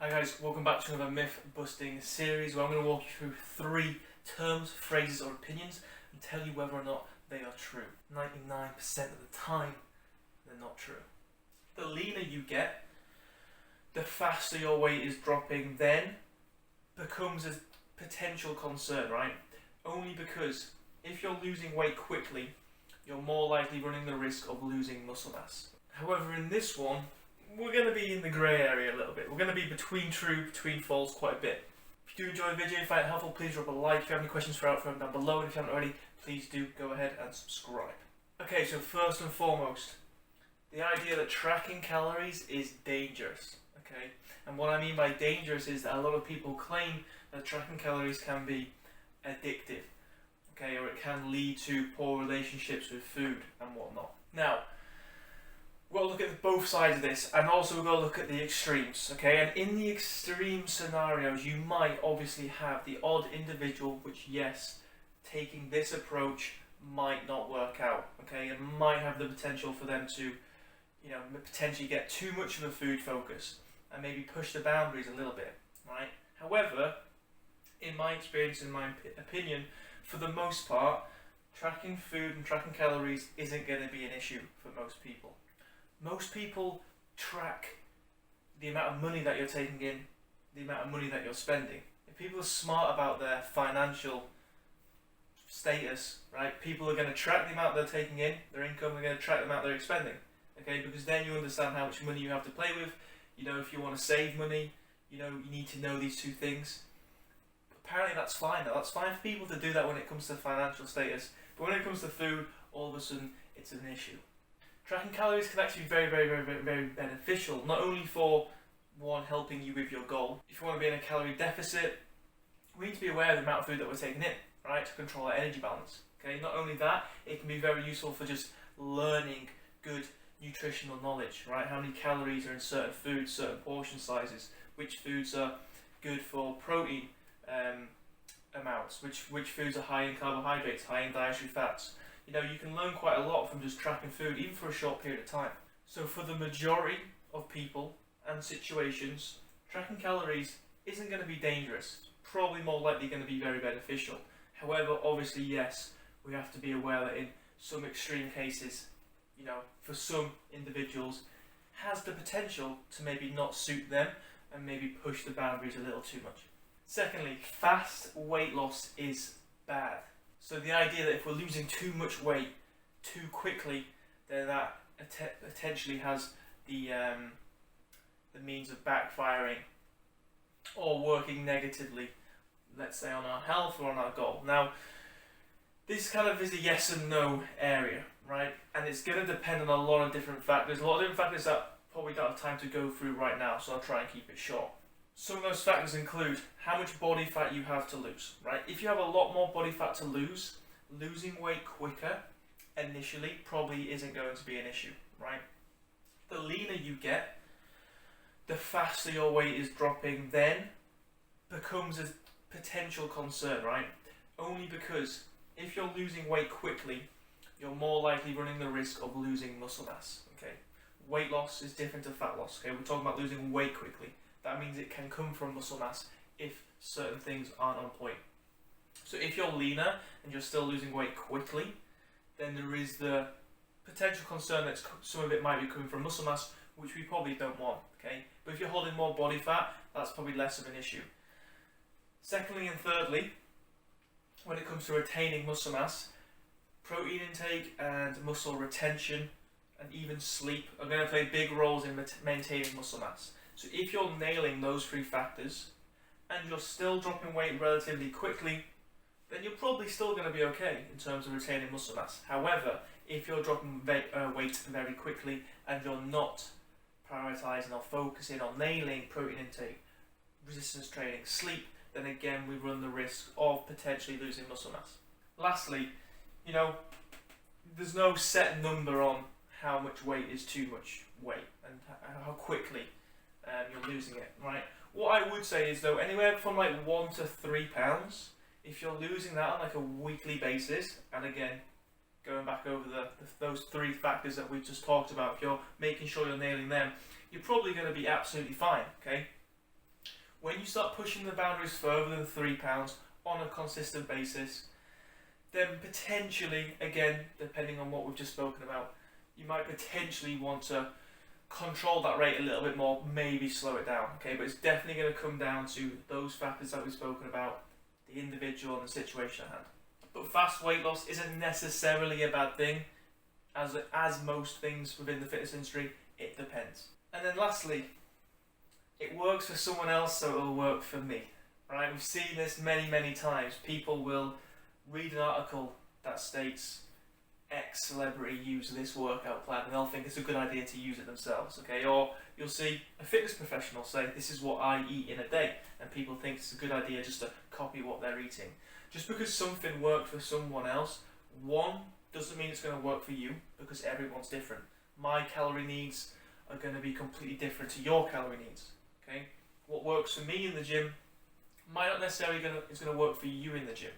Hi guys, welcome back to another myth busting series where I'm going to walk you through 3 terms, phrases or opinions and tell you whether or not they are true. 99% of the time, they're not true. The leaner you get, the faster your weight is dropping then becomes a potential concern, right? Only because if you're losing weight quickly, you're more likely running the risk of losing muscle mass. However, in this one, we're going to be in the grey area a little bit. We're going to be between true, between false quite a bit. If you do enjoy the video and find it helpful, please drop a like. If you have any questions, throw them down below. And if you haven't already, please do go ahead and subscribe. Okay, so first and foremost, the idea that tracking calories is dangerous. Okay, and what I mean by dangerous is that a lot of people claim that tracking calories can be addictive. Okay, or it can lead to poor relationships with food and whatnot. Now, we've got to look at both sides of this, and also we've got to look at the extremes, okay? And in the extreme scenarios, you might obviously have the odd individual which, yes, taking this approach might not work out, okay? And might have the potential for them to, potentially get too much of a food focus and maybe push the boundaries a little bit, right? However, in my experience, in my opinion, for the most part, tracking food and tracking calories isn't going to be an issue for most people. Most people track the amount of money that you're taking in, the amount of money that you're spending. If people are smart about their financial status, right, people are going to track the amount they're taking in, their income, they're going to track the amount they're expending, okay, because then you understand how much money you have to play with. If you want to save money, you need to know these two things. Apparently that's fine. That's fine for people to do that when it comes to financial status, but when it comes to food, all of a sudden it's an issue. Tracking calories can actually be very beneficial, not only for one, helping you with your goal. If you want to be in a calorie deficit, we need to be aware of the amount of food that we're taking in, right, to control our energy balance. Okay, not only that, it can be very useful for just learning good nutritional knowledge, right? How many calories are in certain foods, certain portion sizes, which foods are good for protein amounts, which foods are high in carbohydrates, high in dietary fats. You can learn quite a lot from just tracking food, even for a short period of time. So for the majority of people and situations, tracking calories isn't going to be dangerous. It's probably more likely going to be very beneficial. However, obviously, yes, we have to be aware that in some extreme cases, for some individuals, has the potential to maybe not suit them and maybe push the boundaries a little too much. Secondly, fast weight loss is bad. So the idea that if we're losing too much weight too quickly, then that potentially has the means of backfiring or working negatively, let's say, on our health or on our goal. Now, this kind of is a yes and no area, right? And it's going to depend on a lot of different factors. A lot of different factors that probably don't have time to go through right now, so I'll try and keep it short. Some of those factors include how much body fat you have to lose, right? If you have a lot more body fat to lose, losing weight quicker initially probably isn't going to be an issue, right? The leaner you get, the faster your weight is dropping then becomes a potential concern, right? Only because if you're losing weight quickly, you're more likely running the risk of losing muscle mass, okay? Weight loss is different to fat loss, okay? We're talking about losing weight quickly. That means it can come from muscle mass if certain things aren't on point. So if you're leaner and you're still losing weight quickly, then there is the potential concern that some of it might be coming from muscle mass, which we probably don't want, okay? But if you're holding more body fat, that's probably less of an issue. Secondly and thirdly, when it comes to retaining muscle mass, protein intake and muscle retention and even sleep are going to play big roles in maintaining muscle mass. So if you're nailing those 3 factors and you're still dropping weight relatively quickly, then you're probably still going to be okay in terms of retaining muscle mass. However, if you're dropping weight very quickly and you're not prioritizing or focusing on nailing protein intake, resistance training, sleep, then again we run the risk of potentially losing muscle mass. Lastly, there's no set number on how much weight is too much weight and how quickly you're losing it, right? What I would say is, though, anywhere from like 1 to 3 pounds, if you're losing that on like a weekly basis, and again, going back over those 3 factors that we just talked about, if you're making sure you're nailing them, you're probably going to be absolutely fine, okay? when you start pushing the boundaries further than £3 on a consistent basis, then potentially, again, depending on what we've just spoken about, you might potentially want to control that rate a little bit more, maybe slow it down, okay? But it's definitely going to come down to those factors that we've spoken about, the individual and the situation at hand. But fast weight loss isn't necessarily a bad thing, as most things within the fitness industry, it depends. And then lastly, it works for someone else, so it'll work for me, right? We've seen this many times. People will read an article that states X celebrity used this workout plan and they'll think it's a good idea to use it themselves, okay? Or you'll see a fitness professional say, this is what I eat in a day, and people think it's a good idea just to copy what they're eating. Just because something worked for someone else, one, doesn't mean it's going to work for you, because everyone's different. My calorie needs are going to be completely different to your calorie needs, okay? What works for me in the gym might not necessarily is going to work for you in the gym.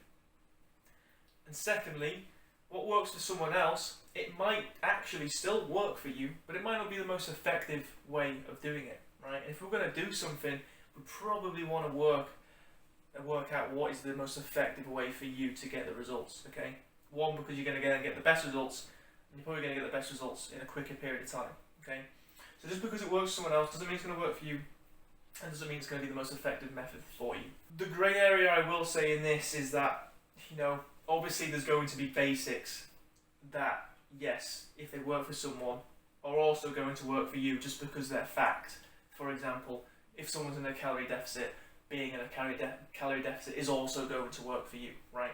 And secondly, what works for someone else, it might actually still work for you, but it might not be the most effective way of doing it, right? If we're going to do something, we probably want to work out what is the most effective way for you to get the results, okay? One, because you're going to get the best results, and you're probably going to get the best results in a quicker period of time, okay? So just because it works for someone else doesn't mean it's going to work for you, and doesn't mean it's going to be the most effective method for you. The grey area I will say in this is that, obviously there's going to be basics that, yes, if they work for someone, are also going to work for you just because they're fact. For example, if someone's in a calorie deficit, being in a calorie deficit is also going to work for you, right?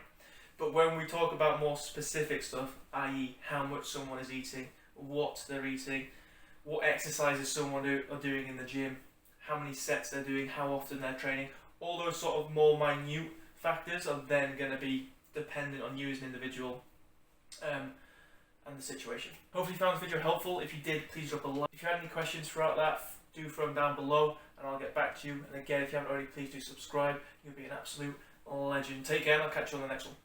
But when we talk about more specific stuff, i.e. how much someone is eating, what they're eating, what exercises someone are doing in the gym, how many sets they're doing, how often they're training, all those sort of more minute factors are then going to be dependent on you as an individual and the situation. Hopefully you found the video helpful. If you did, please drop a like. If you had any questions throughout that, do throw them down below and I'll get back to you. And again, if you haven't already, please do subscribe. You'll be an absolute legend. Take care and I'll catch you on the next one.